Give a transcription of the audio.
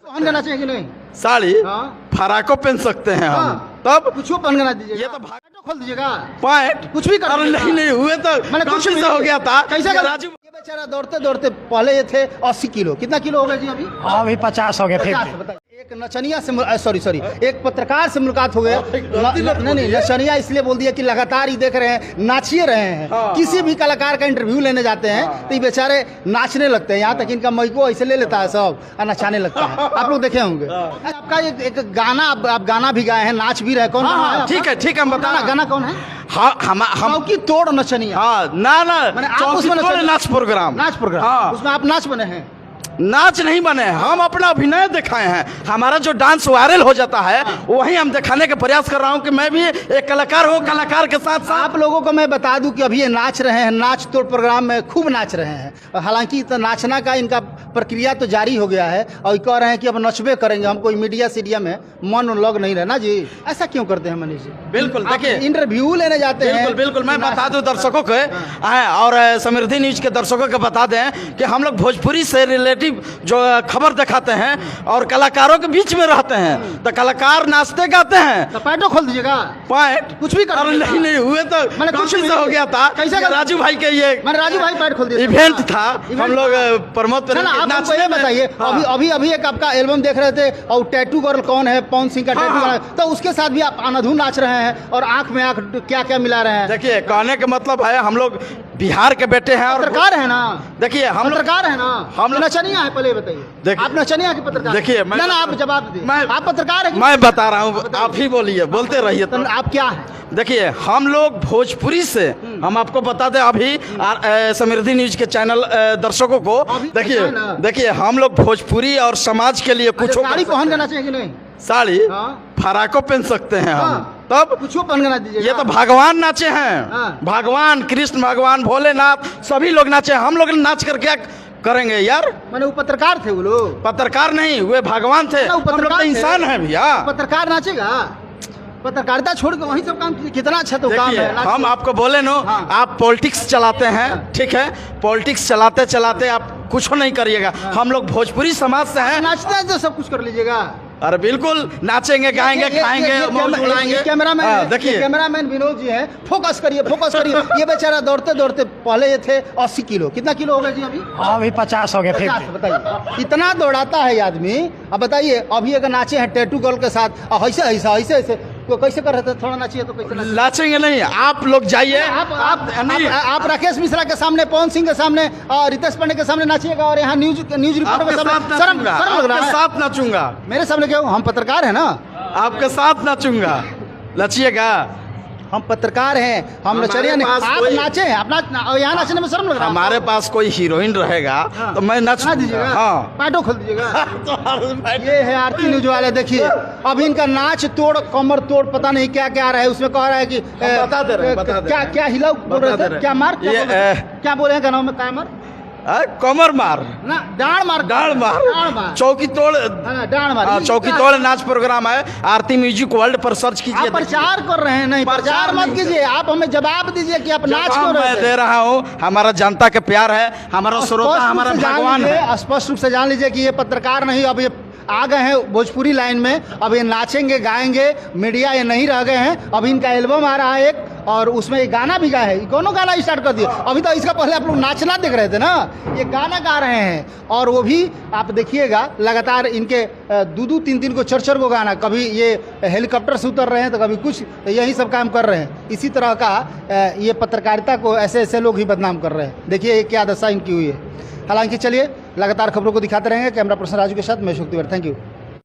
पहन करना चाहिए कि नहीं? साड़ी हाँ। फराको पहन सकते हैं हम, हाँ। तब कुछ पहन करना दीजिए। ये तो भाग खोल दीजिएगा, पैंट कुछ भी कर अरे दीजिएगा। नहीं हुए तो मैंने कुछ गलती से हो गया था। कैसे कर राजू ये बेचारा दौड़ते दौड़ते पहले ये थे 80 किलो, कितना किलो हो गए जी अभी? अभी 50 हो गए 50 बताइए। एक नचनिया से सॉरी एक पत्रकार से मुलाकात हो गया। नहीं नचनिया इसलिए बोल दिया कि लगातार ही देख रहे हैं, नाचिए रहे हैं। किसी भी कलाकार का इंटरव्यू लेने जाते हैं तो ये बेचारे नाचने लगते हैं। यहाँ तक इनका मैको ऐसे ले लेता है सब और नचाने लगता है। आप लोग देखे होंगे। आपका एक गाना आप गाना भी गाए हैं, नाच भी रहे। कौन गाना है? ठीक है हम बता गाना कौन है? हाँ हम चौकी तोड़ नचनिया। हाँ ना मैंने आप चौकी उसमें तोड़ नाच प्रोग्राम हाँ। उसमें आप नाच बने हैं। नाच नहीं बने, हम अपना अभिनय दिखाए हैं। हमारा जो डांस वायरल हो जाता है वही हम दिखाने का प्रयास कर रहा हूँ कि मैं भी एक कलाकार हूँ। कलाकार के साथ साथ आप लोगों को मैं बता दूं कि अभी ये नाच रहे हैं, नाच तोड़ प्रोग्राम में खूब नाच रहे हैं। हालांकि तो नाचना का इनका प्रक्रिया तो जारी हो गया है और कह रहे हैं कि अब नचबे करेंगे, हम कोई मीडिया सीडिया में मन लग नहीं रहना जी। ऐसा क्यों करते हैं मनीष जी? बिल्कुल देखिए इंटरव्यू लेने जाते हैं। बिल्कुल मैं बता दूं दर्शकों को और समृद्धि न्यूज के दर्शकों को बता दें कि हम लोग भोजपुरी से रिलेटिव जो खबर दिखाते हैं और कलाकारों के बीच में रहते हैं। तो कलाकार नाचते गाते हैं तो पैंटो खोल दीजिएगा, पैंट कुछ भी कर अरे दीजिएगा। नहीं हुए तो मैंने कुछ गलती से हो गया था। कैसे कर- राजू भाई के ये मैंने राजू भाई पैंट खोल दिया इवेंट था, हम लोग प्रमोद ना आप हमको ये बताइए। अभी एक आपका एल्बम देख रहे थे और टैटू गर्ल कौन है, पवन सिंह का टैटू गर्ल, तो उसके साथ भी आप अनाधुन नाच रहे हैं और आंख में आंख क्या क्या मिला रहे हैं। देखिए कहने का मतलब है हम लोग बिहार के बेटे हैं और पत्रकार है ना, देखिए हम लोग पत्रकार है ना, हम लोग नचनिया है। पहले बताइए, आप नचनिया के पत्रकार? देखिए ना आप जवाब दीजिए। आप पत्रकार हैं? मैं बता रहा हूँ, आप ही बोलिए, बोलते रहिए। तो आप क्या है? देखिए हम लोग भोजपुरी से, हम आपको बता दें अभी समृद्धि न्यूज के चैनल दर्शकों को देखिए हम लोग भोजपुरी और समाज के लिए कुछ साड़ी पहन करना चाहिए कि नहीं? साड़ी हाँ। फराको पहन सकते हैं हम, तब कुछ पहन करना दीजिए। ये तो भगवान नाचे हैं, भगवान कृष्ण भगवान भोलेनाथ सभी लोग नाचे। हम लोग नाच कर क्या करेंगे यार? मैंने वो पत्रकार थे, वो लोग पत्रकार नहीं, वे भगवान थे। हम लोग तो इंसान हैं भैया। पत्रकार नाचेगा? पत्रकारिता छोड़ के वही सब काम कीजिए। कितना अच्छा तो काम है। हम आपको बोले नो आप पॉलिटिक्स चलाते हैं, ठीक है, पॉलिटिक्स चलाते चलाते आप कुछ नहीं करिएगा। हम लोग भोजपुरी समाज से हैं, नाचते हैं तो सब कुछ कर लीजिएगा। अरे बिल्कुल नाचेंगे गाएंगे खाएंगे मौज उड़ाएंगे। कैमरामैन देखिए कैमरामैन विनोद जी हैं, फोकस करिए फोकस करिए। ये बेचारा दौड़ते दौड़ते पहले ये थे 80 किलो, कितना किलो हो गए जी अभी? अभी 50 हो गए 50 बताइए। इतना दौड़ाता है ये आदमी। अब बताइए अभी अगर नाचे हैं टैटू गर्ल के साथ और ऐसे ऐसे ऐसे ऐसे तो कैसे कर रहे थे? थोड़ा नाचिए तो कैसे नाचेंगे नहीं, आप लोग जाइए। आप राकेश मिश्रा के सामने, पवन सिंह के सामने और रितेश पांडे के सामने नाचिएगा और यहाँ न्यूज रिपोर्टर के सामने शर्म लग रहा है। साथ नाचूंगा, मेरे सामने क्यों? हम पत्रकार हैं ना, आपके साथ नाचूंगा, नचिएगा। हम पत्रकार हैं, हम नचनिया। आप नाचे हैं, अपना यहाँ नाचने में शर्म लग रहा है। हमारे पास कोई हीरोइन रहेगा तो मैं नचा दीजिएगा। हाँ पैटो खोल दीजिएगा। ये है आरती न्यूज वाले। देखिए अब इनका नाच तोड़, कमर तोड़, पता नहीं क्या क्या रहा है। उसमें कह रहा है कि बता दे रहे हैं, क्या क्या हिलाओ बोल रहे थे, क्या मार, क्या बोले हैं गानों में? क्या मार? कमर मार ना, डांड मार, डांड मार, चौकी तोड़, डांड मार। चौकी तोड़ नाच प्रोग्राम है। आरती म्यूजिक वर्ल्ड पर सर्च कीजिए। आप प्रचार कर रहे हैं? नहीं, प्रचार मत कीजिए। आप हमें जवाब दीजिए कि आप नाच क्यों रहे मैं दे रहा हूँ। हमारा जनता के प्यार है, हमारा श्रोता हमारा भगवान है। स्पष्ट रूप से जान लीजिए कि ये पत्रकार नहीं, अब ये आ गए हैं भोजपुरी लाइन में। अब ये नाचेंगे गाएंगे, मीडिया ये नहीं रह गए हैं। अब इनका एल्बम आ रहा है एक, और उसमें ये गाना भी गाए हैं। कौन गाना स्टार्ट कर दिया? अभी तो इसका पहले आप लोग नाचना देख रहे थे ना, ये गाना गा रहे हैं। और वो भी आप देखिएगा लगातार इनके 2-2, 3-3 को 4-4 को गाना। कभी ये हेलीकॉप्टर से उतर रहे हैं तो कभी कुछ, यही सब काम कर रहे हैं। इसी तरह का ये पत्रकारिता को ऐसे ऐसे लोग ही बदनाम कर रहे हैं। देखिए क्या दशा इनकी हुई है। हालांकि चलिए लगातार खबरों को दिखाते रहेंगे। कैमरा पर्सन राजू के साथ मैं शुक्तिवर, थैंक यू।